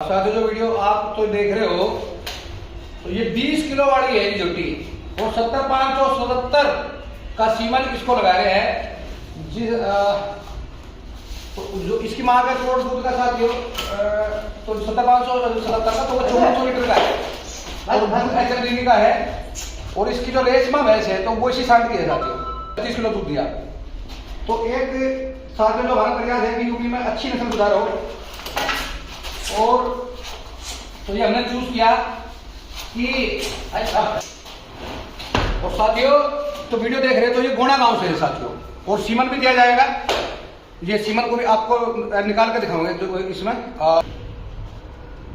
साथियों जो वीडियो आप तो देख रहे हो तो ये 20 किलो वाली है झोटी और 70,577 का सीमन इसको लगा रहे हैं जो इसकी माँ का करोड़ दूध का साथियों तो 70,577 का तो वो 1400 लीटर का है और दूध HMDV का है और इसकी जो रेशमा भैंस है तो वो इसी साठ की है साथियों 25 किलो दूध दिया। तो एक साथियों जो हमारा प्रयास है कि यूपी में अच्छी नस्ल सुधार हो और तो ये हमने चूज किया कि अच्छा और साथियों तो वीडियो देख रहे हैं तो ये गोना गांव से है साथियों और सीमन भी दिया जाएगा। ये सीमन को भी आपको निकाल के दिखाऊंगे जो इसमें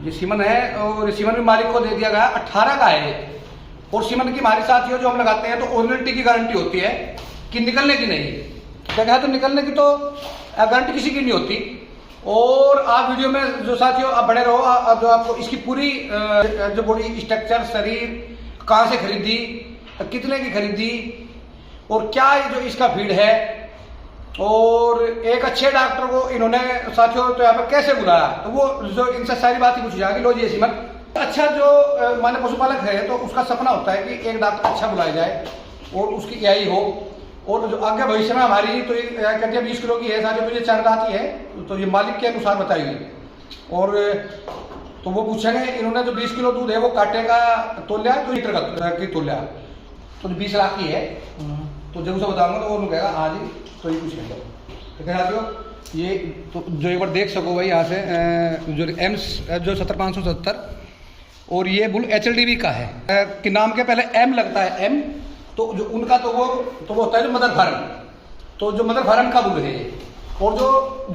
ये सीमन है और सीमन भी मालिक को दे दिया गया 18 का है और सीमन की हमारी साथियों जो हम लगाते हैं तो ओरिजिनलिटी की गारंटी होती है कि निकलने की नहीं जगह तो निकलने की तो गारंटी किसी की नहीं होती। और आप वीडियो में जो साथियों आप बने रहो जो आपको इसकी पूरी जो बॉडी स्ट्रक्चर शरीर कहाँ से खरीदी कितने की खरीदी और क्या जो इसका फीड है और एक अच्छे डॉक्टर को इन्होंने साथियों तो यहाँ पर कैसे बुलाया तो वो जो इनसे सारी बात ही पूछी जाएगी। लो जी सीमन अच्छा जो माने पशुपालक है तो उसका सपना होता है कि एक डॉक्टर अच्छा बुलाया जाए और उसकी यही हो और जो आगे भविष्य में हमारी तो ये कहते हैं 20 किलो की है साथियों तो ये चंद आती है तो ये मालिक के अनुसार बताई हुई और तो वो पूछेंगे इन्होंने जो 20 किलो दूध है वो कांटे का तोलिया तो लीटर का की तोलिया तो 20 लाख की है तो जब उसे बताऊंगा तो वो कहेगा हाँ जी तो ये कुछ नहीं ठीक है साथियों ये तो जो एक बार देख सको भाई यहाँ से जो एम्स जो 70,577 और ये बुल HLDV का है कि नाम के पहले M लगता है M तो जो उनका तो वो होता है जो मदर फार्म तो जो मदर फार्म का बुल है और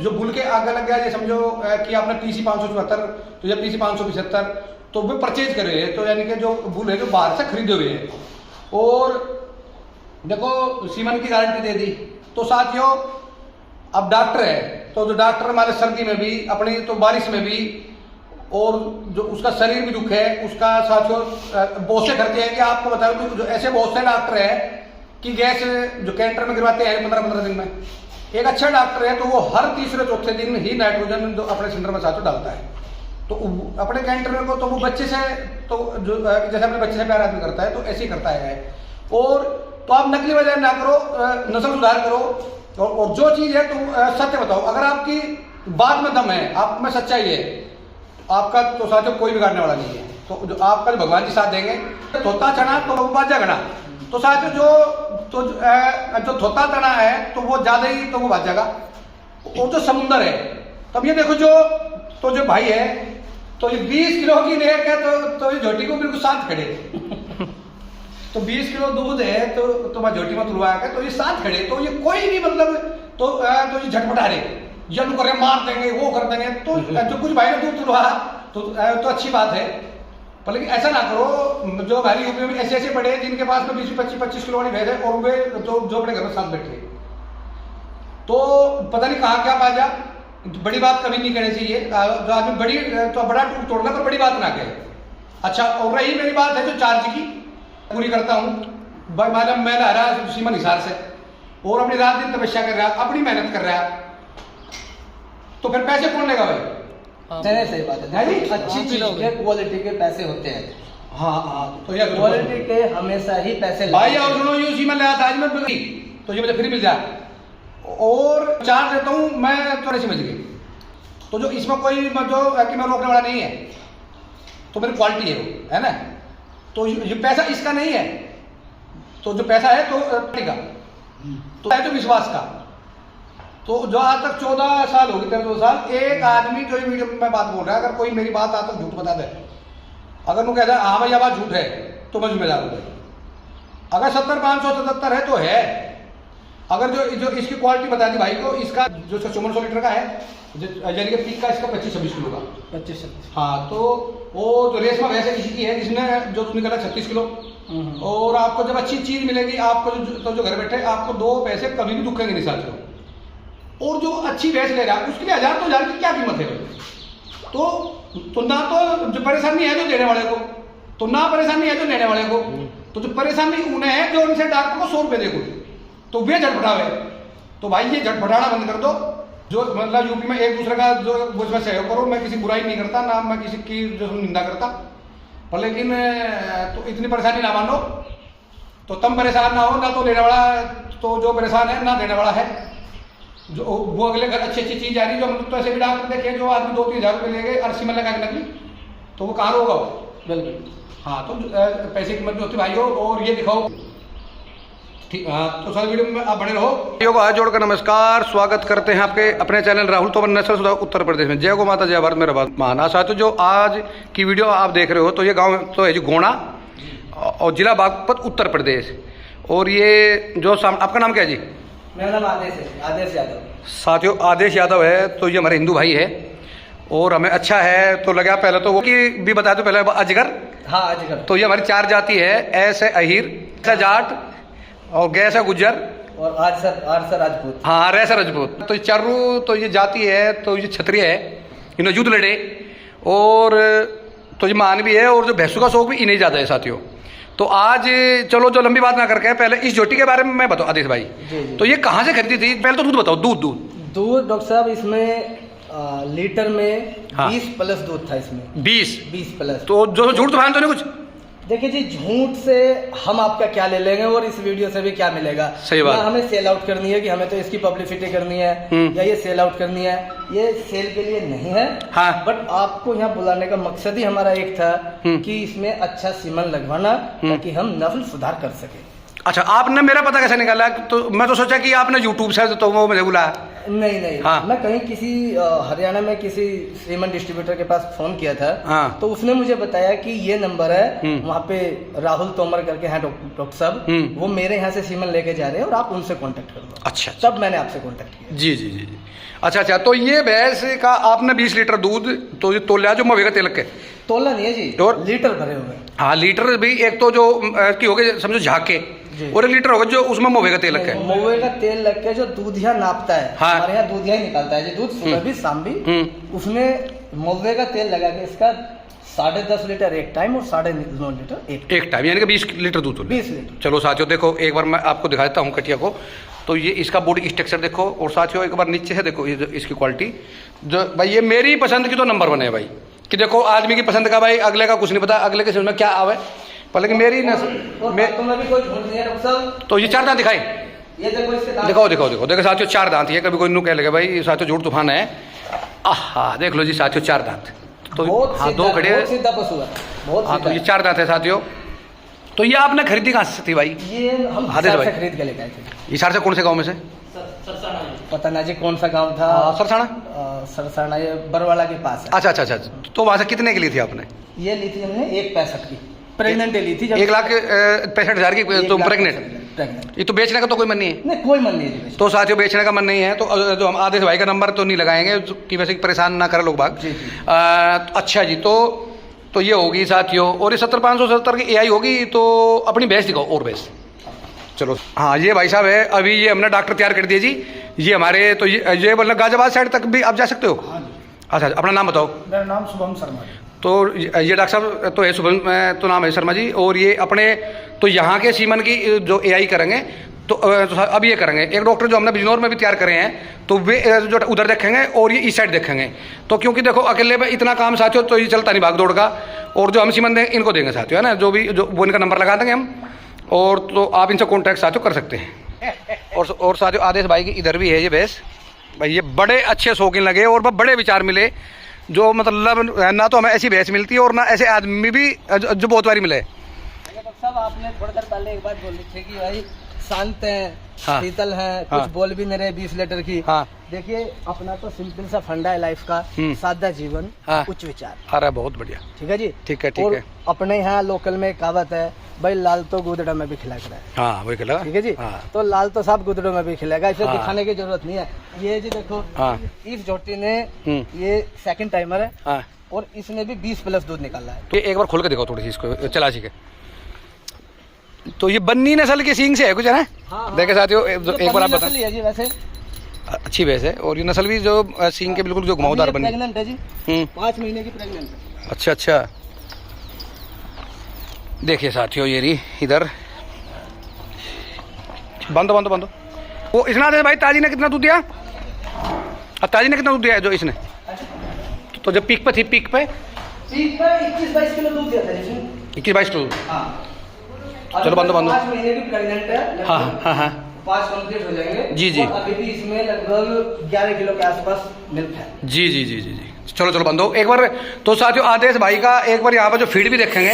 जो बुल के आगे लग गया ये समझो कि आपने PC 574 तो या PC 575 तो वो परचेज करे हैं तो यानी कि जो बुल है जो बाहर से खरीदे हुए हैं और देखो सीमन की गारंटी दे दी तो साथियों अब डॉक्टर है तो जो डॉक्टर हमारे सर्दी में भी अपनी तो बारिश में भी और जो उसका शरीर भी दुख है उसका साथियों बहुत से करते हैं कि आपको बता दूं जो ऐसे बहुत से डॉक्टर है कि गैस जो कैंटर में गिरवाते हैं 15-15 दिन में एक अच्छा डॉक्टर है तो वो हर तीसरे चौथे दिन ही नाइट्रोजन जो अपने सिलेंडर में साथियों डालता है तो अपने कैंटर को तो वो बच्चे से तो जो जैसे अपने बच्चे से प्यार आदमी करता है तो ऐसे ही करता है और तो आप नकली वजह ना करो नस्ल सुधार करो और जो चीज है तो सत्य बताओ अगर आपकी बात में दम है आप में सच्चाई है आपका तो साथियों कोई बिगाड़ने वाला नहीं है तो जो आपका जो भगवान जी साथ देंगे धोता चना तो बाजा गना तो साथियों जो धोता चना है तो वो ज्यादा ही तो वो बाजेगा और जो समुंदर है तब ये देखो जो भाई है तो ये 20 किलो की लेक है तो ये झोटी को बिल्कुल साथ खड़े तो 20 किलो दूध है तो मैं झोटी में तुलवा के तो ये साथ खड़े तो ये कोई नहीं मतलब तो ये झटपटा रहे जन करे मार देंगे वो कर देंगे तो जो कुछ भाई ने दूध तुलवा तो अच्छी बात है पर लेकिन ऐसा ना करो जो हमारी यूपी में ऐसे पड़े जिनके पास में 20-25 किलो वाली भैंस है और वे जो अपने घर में साथ बैठे तो पता नहीं कहाँ क्या बाजा बड़ी बात कभी नहीं कहनी चाहिए जो आदमी बड़ी तो बड़ा टूट तोड़ना पर बड़ी बात ना कहे। अच्छा और रही मेरी बात है जो चार्ज की पूरी करता हूँ भाई मैडम मैं ला रहा सीमन हिसार से और अपनी रात दिन तपस्या कर रहा अपनी मेहनत कर रहा तो फिर पैसे कौन लेगा भाई सही बात है अच्छी चीज के क्वालिटी के पैसे होते हैं हाँ तो ये क्वालिटी के हमेशा ही पैसे भाई और सुनो ये सीमन लाया था आज मैं तो ये मुझे फ्री मिल जाए और चार्ज देता हूँ मैं थोड़ी समझ गई तो जो इसमें कोई जो कि मैं रोकने वाला नहीं है तो मेरी क्वालिटी है वो है ना तो ये पैसा इसका नहीं है तो जो पैसा है तो का तो है तो विश्वास का तो जो आज तक 14 साल होगी 13 साल एक आदमी जो वीडियो में बात बोल रहा है अगर कोई मेरी बात आज तक झूठ बता दे अगर वो कहता है हाँ भाई बात झूठ है तो मैं जिम्मेदार हूँ अगर 70,577 है तो है अगर जो इसकी क्वालिटी बता दी भाई को इसका जो 5400 लीटर का है यानी कि पीक का इसका 25-26 किलो का 25-26 हाँ तो वो जो रेशमा भैंस इसी की है जिसने जो निकला 36 किलो और आपको जब अच्छी चीज मिलेगी आपको जो घर बैठे आपको 2 पैसे कभी भी दुखेंगे नहीं साथियों और जो अच्छी भैंस ले रहा है उसके लिए 1000 तो 1000 की क्या कीमत है तो ना तो जो परेशानी है जो देने वाले को तो ना परेशानी है जो लेने वाले को तो जो परेशानी उन्हें है जो उनसे डॉक्टर को 100 रुपए दे तो वे झटपटावे तो भाई ये झटपटाना बंद कर दो जो मतलब यूपी में एक दूसरे का जो उसमें सहयोग करो, मैं किसी बुराई नहीं करता, ना मैं किसी की जो निंदा करता, पर लेकिन तो इतनी परेशानी ना मानो, तो तुम परेशान ना हो, ना तो लेने वाला, तो जो परेशान है ना देने वाला है। जो वो अगले घर अच्छी अच्छी चीज़ आ रही, जो हम तो ऐसे भी डॉक्टर देखे जो आदमी 2-3 हज़ार रुपये ले गए अर्सी में लगा के नकली, तो वो कहाँ होगा वो? बिल्कुल। हाँ, तो पैसे की कीमत होती भाई हो, और ये दिखाओ ठीक। हाँ, तो सारी वीडियो में आप बने रहो। वीडियो को हाथ जोड़कर नमस्कार, स्वागत करते हैं आपके अपने चैनल राहुल तोमर नस्ल सुधार उत्तर प्रदेश में। जय गो माता, जय भारत मेरा भारत महान। साथियों, जो आज की वीडियो आप देख रहे हो, तो ये गांव तो है जी गोणा, और जिला बागपत उत्तर प्रदेश। और ये जो आपका नाम क्या है जी? मेरा नाम आदेश है, आदेश यादव। साथियों, आदेश यादव है, तो ये हमारे हिंदू भाई है और हमें अच्छा है तो लगा। पहले तो वो की भी बता दो, पहले अजगर। हाँ, अजगर। तो ये हमारी 4 जाति है, ऐस है अहिर, ऐसा जाट, और गैस है गुज्जर, और आर सर राजपूत। हाँ, रैसा राजपूत। तो ये चारू तो ये जाति है, तो ये क्षत्रिय है, इन्हें युद्ध लड़े, और तो ये मान भी है, और जो भैंसों का शौक भी इन्हें ज़्यादा है साथियों। तो आज चलो, जो लंबी बात ना करके पहले इस जोटी के बारे में मैं बताओ आदेश भाई। जी। तो ये कहाँ से खरीदी थी? पहले तो दूध बताओ। दूध डॉक्टर साहब, इसमें लीटर में हाँ। 20 प्लस दूध था इसमें। 20 प्लस। तो जो झूठ तो तो नहीं कुछ? देखिए जी, झूठ से हम आपका क्या ले लेंगे और इस वीडियो से भी क्या मिलेगा? सही बात। ना हमें सेल आउट करनी है कि हमें तो इसकी पब्लिसिटी करनी है या ये सेल आउट करनी है, ये सेल के लिए नहीं है। हाँ। बट आपको यहाँ बुलाने का मकसद ही हमारा एक था कि इसमें अच्छा सीमन लगवाना, ताकि हम नस्ल सुधार कर सके। अच्छा, आपने मेरा पता कैसे निकाला? तो मैं तो सोचा कि आपने यूट्यूब से तो वो मुझे बुलाया। नहीं। हाँ। मैं कहीं किसी हरियाणा में किसी सीमन डिस्ट्रीब्यूटर के पास फोन किया था। हाँ। तो उसने मुझे बताया कि ये नंबर है, वहाँ पे राहुल तोमर करके हैं डॉक्टर साहब, वो मेरे यहाँ से सीमन लेके जा रहे हैं और आप उनसे कांटेक्ट कर लो। अच्छा। तब मैंने आपसे कांटेक्ट किया। जी। अच्छा, तो ये भैंस का आपने 20 लीटर दूध तो ये तोला जो मवेगा तिलक के? तोला नहीं है जी, और लीटर भरे हुए। हाँ, लीटर भी एक तो जो की हो गए समझो झाके, और 1 लीटर होगा जो उसमें मोवे का तेल लग है। मोवे का तेल लग के जो दूधिया नापता है। हाँ। हमारे यहाँ दूधिया ही निकालता है जी दूध, सुबह भी शाम भी। उसमें मोवे का तेल लगा के इसका 10.5 लीटर एक टाइम और 9.5 लीटर एक टाइम, यानी कि 20 लीटर दूध। 20 लीटर। चलो साथियों, देखो एक बार मैं आपको दिखा देता हूँ कटिया को। तो ये इसका बॉडी स्ट्रक्चर देखो, और साथियों एक बार नीचे से देखो ये इसकी क्वालिटी। जो भाई ये मेरी पसंद की तो नंबर 1 है भाई, कि देखो आदमी की पसंद का भाई, अगले का कुछ नहीं पता, अगले के समझ में क्या आवे, पर लेकिन मेरी तो ये 4 दांत दिखाई। ये देखो इसके दांत। देखो साथियों, 4 दांत। ये कभी कोई नू कह लगे भाई साथियों झूठ तूफान है। आहा, देख लो जी साथियों, 4 दांत। तो हाँ, 2 खड़े, बहुत सीधा पशु है, बहुत हाँ। तो ये 4 दांत है साथियों। तो ये आपने खरीदी कहाँ से थी भाई? ये हम हिसार से खरीद के लेके आए थे। हिसार से कौन से गांव में से? पता ना जी कौन सा गांव था। सरसाना, ये बरवाला के पास है। अच्छा। तो वहां से कितने की ली थी आपने? ये ली थी हमने 1.65 की, प्रेग्नेंट ली थी। 1,65,000 की तो प्रेग्नेंट। ये तो बेचने का तो कोई मन नहीं है? नहीं, कोई मन नहीं है। तो साथियों बेचने का मन नहीं है, तो जो हम आदेश भाई का नंबर तो नहीं लगाएंगे कि वैसे परेशान ना करे लोग बाग। अच्छा जी, तो ये होगी साथियों, और ये 70,570 की AI होगी। तो अपनी भैंस दिखाओ, और भैंस। चलो हाँ, ये भाई साहब है, अभी ये हमने डॉक्टर तैयार कर दिए जी। ये हमारे तो ये मतलब गाजियाबाद साइड तक भी आप जा सकते हो। अच्छा, अपना नाम बताओ। मेरा नाम शुभम शर्मा है। तो ये डॉक्टर साहब तो है शुभम, तो नाम है शर्मा जी। और ये अपने तो यहाँ के सीमन की जो AI करेंगे, तो अब ये करेंगे। एक डॉक्टर जो हमने बिजनौर में भी तैयार करे हैं, तो वे जो उधर देखेंगे और ये इस साइड देखेंगे। तो क्योंकि देखो अकेले में इतना काम साथियों तो ये चलता नहीं भाग दौड़ का, और जो हम सीमन देंगे इनको देंगे साथियों, है ना, जो भी जो वो इनका नंबर लगा देंगे हम, और तो आप इनसे कॉन्टैक्ट साथियों कर सकते हैं। और साथियों आदेश भाई की इधर भी है ये भैंस भाई, ये बड़े अच्छे शौकीन लगे और बड़े विचार मिले, जो मतलब ना तो हमें ऐसी भैंस मिलती है और ना ऐसे आदमी भी जो बहुत बारी मिले। साहब आपने थोड़ी देर पहले एक बात बोली थी कि भाई शांत हैं, हाँ। शीतल हैं, हाँ। कुछ बोल भी नहीं रहे 20 लीटर की। हाँ। देखिए अपना तो सिंपल सा फंडा है लाइफ का, सादा जीवन, हाँ। उच्च विचार। अरे बहुत बढ़िया, ठीक है जी। ठीक है। और अपने यहाँ लोकल में कहावत है, भाई लाल तो गुदड़ा में भी खिला कर है। हाँ, वही खिला। ठीक है जी। हाँ। तो लाल तो साहब गुदड़ों में भी खिलेगा, इसे हाँ। दिखाने की जरूरत नहीं है। ये जी देखो, हाँ। इस जोटी ने ये 2nd टाइमर है। हाँ। और इसने भी 20 प्लस दूध निकाला है। तो एक बार खोल के देखो थोड़ी सी इसको, चला सी के। तो ये बन्नी नस्ल के सींग से है कुछ, है ना? हाँ। देखे साथियों, एक बार आप बता। है जी वैसे अच्छी भैंस है, और ये नस्ल भी जो सींग के बिल्कुल जो घुमावदार बनी। प्रेग्नेंट है जी, 5 महीने की प्रेग्नेंट है। अच्छा। देखिए साथियों, ये रही इधर, बंद। वो इतना दे भाई, ताजी ने कितना दूध दिया? ताजी ने कितना दूध दिया है जो इसने? तो जब पीक पे थी, पीक पे 21-22 किलो दूध दिया था इसने। 21-22 किलो। हाँ चलो बंदो 5 महीने की प्रेग्नेंट है। हाँ हाँ हाँ 5 कंप्लीट हो जाएंगे। जी जी। और अभी भी इसमें लगभग 11 किलो के आसपास मिल्क है। जी जी जी जी जी। चलो बंदो एक बार तो साथियों आदेश भाई का एक बार यहाँ पर जो फीड भी देखेंगे,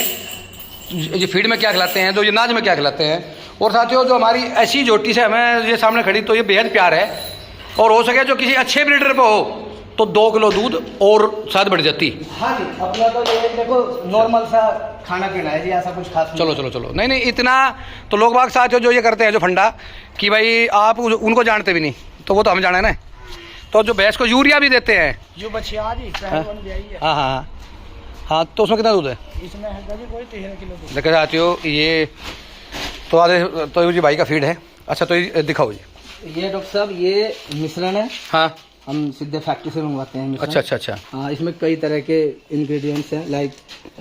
ये फीड में क्या खिलाते हैं, जो ये नाज में क्या खिलाते हैं। और साथियों जो हमारी ऐसी जोटी से हमें ये सामने खड़ी तो ये बेहद प्यार है, और हो सके जो किसी अच्छे ब्रीडर पे हो तो 2 किलो दूध और शायद बढ़ जाती। हाँ जी, अपना तो ये देखो नॉर्मल सा खाना पीना है जी, ऐसा कुछ खास नहीं। चलो नहीं इतना तो लोग बाग साथियों जो ये करते हैं जो फंडा कि भाई आप उनको जानते भी नहीं, तो वो तो हमें जाना है ना। तो जो भैंस को यूरिया भी देते हैं जो बच्चियाँ जी हाँ हाँ हाँ, तो उसमें कितना दूध है? इसमें है जी कोई 13 किलो दूध। देखा साथियों ये तो आधे तो जी भाई का फीड है। अच्छा तो ये दिखाओ जी। ये डॉक्टर साहब ये मिश्रण है। हाँ हम सीधे फैक्ट्री से मंगवाते हैं मिश्रण। अच्छा। हाँ इसमें कई तरह के इंग्रेडिएंट्स हैं, लाइक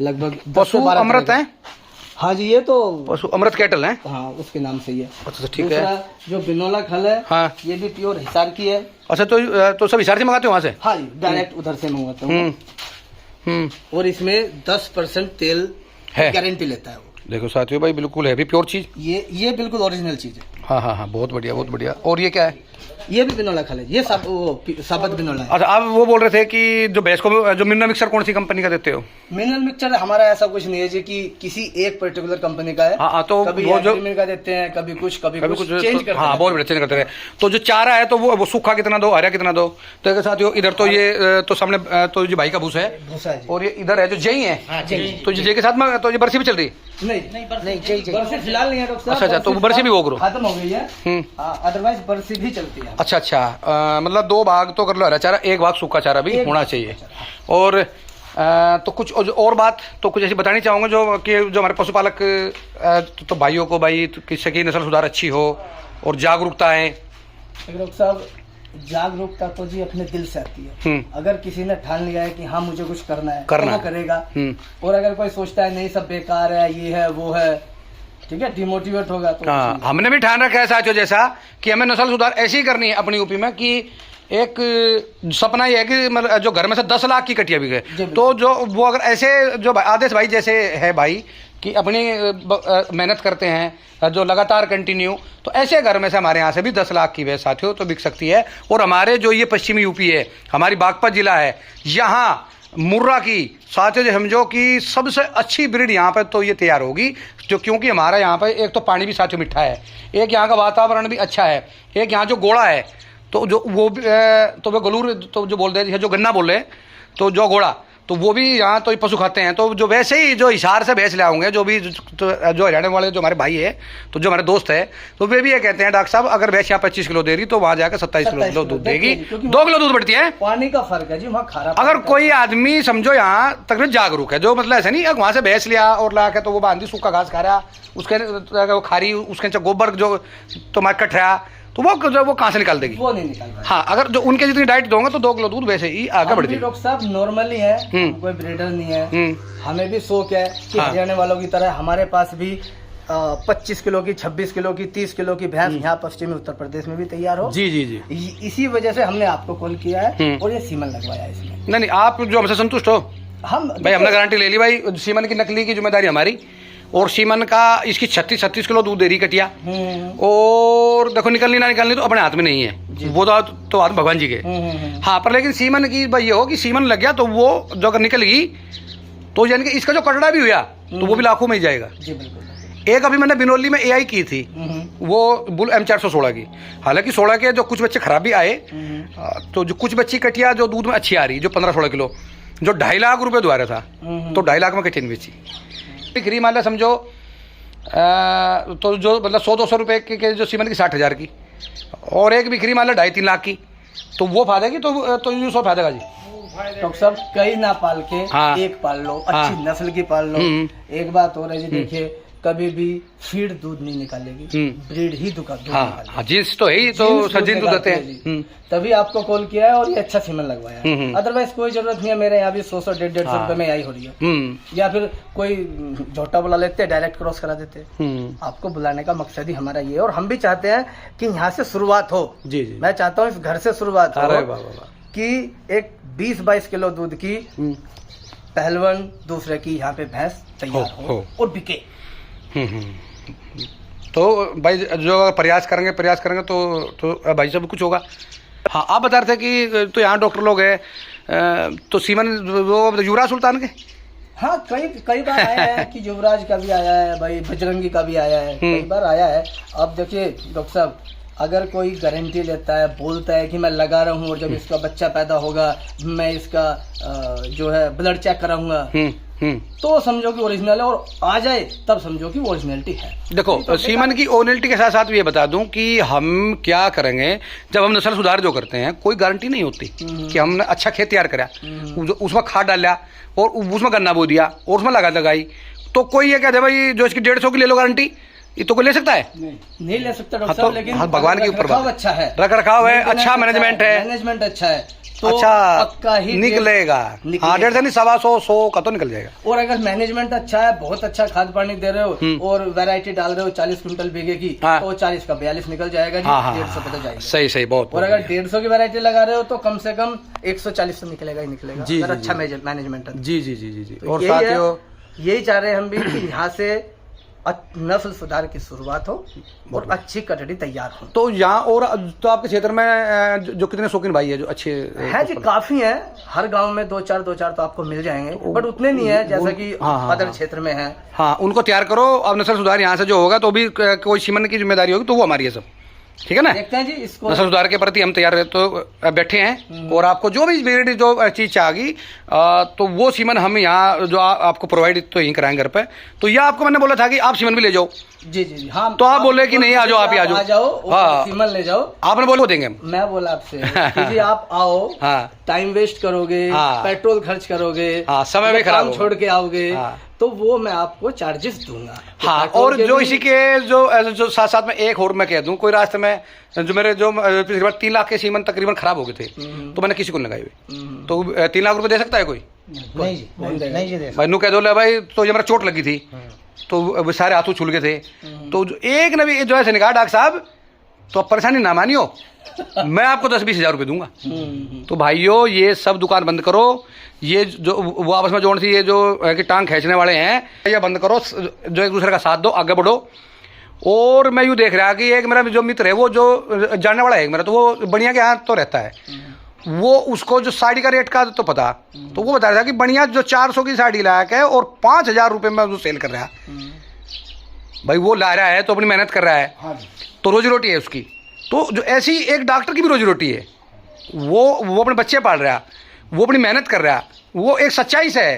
लगभग पशु अमृत है। हाँ जी, ये तो पशु अमृत कैटल है। हाँ उसके नाम से ही है। अच्छा ठीक है। जो बिनोला खल है हाँ ये भी प्योर हिसार की है। अच्छा तो सब हिसार से मंगाते हो वहाँ से? हाँ जी, डायरेक्ट उधर से मंगवाता हूँ। और इसमें 10% तेल है, गारंटी लेता है वो। देखो साथियों भाई बिल्कुल है भी प्योर चीज। ये बिल्कुल ओरिजिनल चीज है। हाँ बहुत बढ़िया। और ये क्या है? ये भी बिनोला खल है, ये सब वो साबत बिनोला है। अच्छा आप वो बोल रहे थे कि जो भैंस को जो मिनरल मिक्सर कौन सी कंपनी का देते हो? मिनरल मिक्सचर हमारा ऐसा कुछ नहीं है जी कि किसी एक पर्टिकुलर कंपनी का है। हाँ तो कभी वो जो का देते हैं, कभी कुछ चेंज करते हैं। हाँ बहुत बढ़िया चेंज करते हैं। तो जो चारा है तो वो सूखा कितना दो, हरा कितना दो? तो एक साथियों इधर तो ये तो सामने तो जो भाई का भूसा है, और ये इधर है जो जई है। तो जई के साथ में तो ये बरसी भी चल रही? नहीं बरसी फिलहाल नहीं है डॉक्टर साहब। अच्छा तो बरसी भी वो करो खत्म हो गई है। अदरवाइज बरसी भी चलती है। अच्छा मतलब 2 भाग तो कर लो हरा चारा, 1 भाग सूखा चारा भी होना चाहिए। और तो कुछ और बात तो कुछ ऐसी बतानी चाहूँगा जो कि जो हमारे पशुपालक तो भाइयों को भाई किससे की नस्ल सुधार अच्छी हो और जागरूकता है। डॉक्टर साहब जागरूकता तो जी अपने दिल से आती है। अगर किसी ने ठान लिया है कि हाँ मुझे कुछ करना है तो वो करेगा। और अगर कोई सोचता है नहीं सब बेकार है, ये है वो है, ठीक है, डिमोटिवेट होगा तो हाँ हमने भी ठान रखा है साथियों जैसा कि हमें नस्ल सुधार ऐसी ही करनी है अपनी यूपी में कि एक सपना ये है कि मतलब जो घर में से 10 लाख की कटिया भी गए तो जो वो अगर ऐसे जो आदेश भाई जैसे है भाई कि अपनी मेहनत करते हैं जो लगातार कंटिन्यू, तो ऐसे घर में से हमारे यहाँ से भी 10 लाख की भैंस साथियों तो बिक सकती है। और हमारे जो ये पश्चिमी यूपी है, हमारी बागपत जिला है, यहाँ मुर्रा की साथियों जो समझो कि सबसे अच्छी ब्रीड यहाँ पर तो ये तैयार होगी जो, क्योंकि हमारा यहाँ पर एक तो पानी भी साथियों मीठा है, एक यहाँ का वातावरण भी अच्छा है, एक यहाँ जो गोड़ा है तो जो वो गलूर तो जो बोल रहे जो गन्ना बोल रहे तो जो घोड़ा तो वो भी यहाँ तो पशु खाते हैं। तो जो वैसे ही जो हिसार से भैंस ले आऊँगे जो भी जो हरियाणा वाले जो हमारे भाई है तो जो हमारे दोस्त है तो वे भी ये कहते हैं डॉक्टर साहब अगर भैंस यहाँ 25 किलो दे रही तो वहाँ जाकर 27 किलो दूध देगी, 2 किलो दूध बढ़ती है। पानी का फर्क है जी, वहाँ खारा। अगर कोई आदमी समझो यहाँ तकरीबन जागरूक है जो मतलब ऐसा नहीं वहाँ से भैंस लिया और ला के तो वो बांधी सूखा घास खा रहा उसके खारी उसके गोबर जो तुम्हारे कट रहा तो वो कहाँ से निकाल देगी? वो नहीं निकाल पाएगी। हाँ अगर जो उनके जितनी डाइट दोगे तो 2 किलो दूध वैसे ही आगे बढ़ जाएगी। डॉक्टर साहब नॉर्मली है, कोई ब्रीडर नहीं है, हमें भी शौक है कि हरियाणा वालों की तरह हमारे पास भी 25 किलो की, 26 किलो की, 30 किलो की भैंस यहाँ पश्चिमी उत्तर प्रदेश में भी तैयार हो। जी जी जी इसी वजह से हमने आपको कॉल किया है और ये सीमन लगवाया है इसमें। नहीं आप जो हमसे संतुष्ट हो? हम भाई हमने गारंटी ले ली भाई, सीमन की नकली की जिम्मेदारी हमारी, और सीमन का इसकी 36 किलो दूध दे रही कटिया। और देखो निकलनी ना निकलनी तो अपने हाथ में नहीं है, वो तो हाथ भगवान जी के। हाँ पर लेकिन सीमन की भाई ये हो कि सीमन लग गया तो वो जो अगर निकल गई तो यानी कि इसका जो कटड़ा भी हुआ तो वो भी लाखों में ही जाएगा। एक अभी मैंने बिनोली में AI की थी वो बुल M416 की, हालांकि 16 के जो कुछ बच्चे खराब भी आए तो जो कुछ बच्ची कटिया जो दूध में अच्छी आ रही जो 15-16 किलो जो 2.5 लाख रुपए दुआ रहा था तो 2.5 लाख में कटिया बेची बिक्री मान लो समझो तो जो मतलब 100-200 रुपए के जो सीमन की 60,000 की और एक बिक्री मान लो 2.5-3 लाख की तो वो फायदा की तो यूँ सौ फायदा का जी। डॉक्टर साहब कई ना पाल के एक पाल लो, अच्छी नस्ल की पाल लो। एक बात और है जी देखिए कभी भी फीड दूध नहीं निकालेगी, ब्रीड ही दूध निकालेगी। हाँ, जींस तो है ही, तो सजीन दूध देते हैं। तभी आपको कॉल किया है और ये अच्छा सीमन लगवाया है। अदरवाइज कोई जरूरत नहीं है। मेरे यहाँ भी 100 150 रुपए में यही हो रही है। या फिर कोई झोटा बुला लेते हैं, डायरेक्ट क्रॉस करा देते हैं। आपको बुलाने का मकसद ही हमारा ये है, और हम भी चाहते हैं कि यहाँ से शुरुआत हो। जी जी, मैं चाहता हूँ इस घर से शुरुआत हो कि एक 20-22 किलो दूध की पहलवान दूसरे की यहाँ पे भैंस तैयार हो और बिके। तो भाई जो प्रयास करेंगे तो भाई सब कुछ होगा। हाँ, आप बता रहे थे कि तो यहाँ डॉक्टर लोग हैं, तो सीमन वो युवराज सुल्तान के, हाँ कई बार आया है कि युवराज का भी आया है भाई, बजरंगी का भी आया है, कई बार आया है। अब देखिए डॉक्टर साहब, अगर कोई गारंटी लेता है, बोलता है कि मैं लगा रहा हूँ और जब इसका बच्चा पैदा होगा मैं इसका जो है ब्लड चेक कराऊंगा, तो समझो कि ओरिजिनल है, और आ जाए तब समझो कि ओरिजिनलिटी है। देखो तो सीमन की ओरिजिनलिटी के साथ साथ ये बता दूं कि हम क्या करेंगे जब हम नस्ल सुधार जो करते हैं, कोई गारंटी नहीं होती कि हमने अच्छा खेत तैयार करा, उसमें खाद डाल लिया और उसमें गन्ना बो दिया और उसमें लगाई, तो कोई ये कहते भाई जो इसकी 150 की ले लो गारंटी, ये तो कोई ले सकता है? नहीं ले सकता डॉक्टर साहब, लेकिन भगवान के ऊपर अच्छा है, रख रखाव है, अच्छा मैनेजमेंट है, तो अच्छा पक्का ही निकलेगा। हाँ, 150 नहीं 125 का तो निकल जाएगा। और अगर मैनेजमेंट अच्छा है, बहुत अच्छा खाद पानी दे रहे हो और वैरायटी डाल रहे हो 40 क्विंटल बीघे की, तो 40 का 42 निकल जाएगा जी। 150 पे तो जाएगा। सही बहुत। और अगर 150 की वैरायटी लगा रहे हो तो कम से कम 140 तो निकलेगा ही निकलेगा, अगर अच्छा मैनेजमेंट है। जी। और साथियों यही चाह रहे हैं हम भी कि यहाँ से नस्ल सुधार की शुरुआत हो और अच्छी कटड़ी तैयार हो। तो यहाँ और तो आपके क्षेत्र में जो कितने शौकीन भाई है जो अच्छे हैं जी? काफी हैं, हर गांव में 2-4 तो आपको मिल जाएंगे, बट उतने नहीं है जैसा कि अदर क्षेत्र में है। हाँ, उनको तैयार करो। अब नस्ल सुधार यहाँ से जो होगा तो भी कोई सीमन की जिम्मेदारी होगी, तो वो हमारी है सब, ठीक है ना? देखते हैं जी इसको। नस्ल सुधार के प्रति हम तैयार तो बैठे हैं, और आपको जो भी जो चीज़ चाहिए तो वो सीमन हम यहाँ जो आपको प्रोवाइड तो यहीं कराएंगे घर पे। तो यह आपको मैंने बोला था कि आप सीमन भी ले जाओ। जी हाँ, तो आप बोले कि नहीं आ जाओ, आप ही आ जाओ। हाँ, सीमन ले जाओ। आपने बोले वो देंगे हम। मैं बोला आपसे कि जी आप आओ, टाइम वेस्ट करोगे, पेट्रोल खर्च करोगे, समय भी खराब छोड़ के आओगे, तो वो मैं आपको चार्जेस दूंगा। हाँ, और जो इसी के जो साथ में एक और मैं कह दूं, कोई रास्ते में जो मेरे जो 3 लाख के सीमन तकरीबन खराब हो गए थे, तो मैंने किसी को लगाए हुए, तो 3 लाख रुपए दे सकता है कोई? नहीं जी भाई नू कह दो ले भाई, तो ये मेरा चोट लगी थी तो सारे हाथों छुल गए थे, तो एक ने भी जो है निकाह डॉक्टर साहब, तो अब परेशानी ना मानियो, मैं आपको 10-20 हज़ार रुपये दूंगा। तो भाइयों ये सब दुकान बंद करो, ये जो वो आपस में जोड़ सी ये जो कि टांग खींचने वाले हैं, ये बंद करो, जो एक दूसरे का साथ दो, आगे बढ़ो। और मैं यूँ देख रहा कि एक मेरा जो मित्र है वो जो जानने वाला है मेरा, तो वो बढ़िया के यहाँ तो रहता है, वो उसको जो साड़ी का रेट का तो पता, तो वो बता रहा था कि बढ़िया जो 400 की साड़ी लायक है और 5,000 रुपये में वो सेल कर रहा है। भाई वो ला रहा है तो अपनी मेहनत कर रहा है, तो रोजी रोटी है उसकी। तो जो ऐसी एक डॉक्टर की भी रोजी रोटी है, वो अपने बच्चे पाल रहा है, वो अपनी मेहनत कर रहा है, वो एक सच्चाई से है।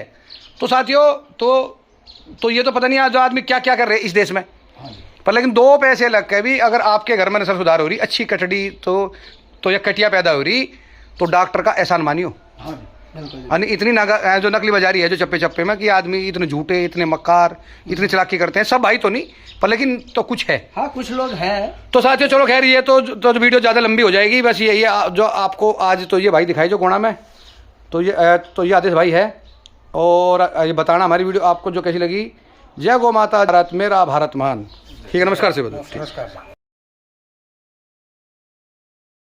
तो साथियों तो ये तो पता नहीं जो आदमी क्या क्या कर रहे हैं इस देश में, पर लेकिन 2 पैसे लग के भी अगर आपके घर में नस्ल सुधार हो रही, अच्छी कटड़ी तो या कटिया पैदा हो रही, तो डॉक्टर का एहसान मानियो। यानी इतनी जो नकली बाजारी है जो चप्पे में कि आदमी इतने झूठे, इतने मक्कार, इतनी चालाकी करते हैं, सब भाई तो नहीं पर लेकिन तो कुछ है। हाँ, कुछ लोग हैं। तो साथियों चलो खैर, ये तो वीडियो ज़्यादा लंबी हो जाएगी। बस ये जो आपको आज तो ये भाई दिखाई जो गोणा में, तो ये आदेश भाई है, और ये बताना हमारी वीडियो आपको जो कैसी लगी। जय गौ माता, भारत मेरा भारत महान। ठीक है, नमस्कार से बताओ। नमस्कार।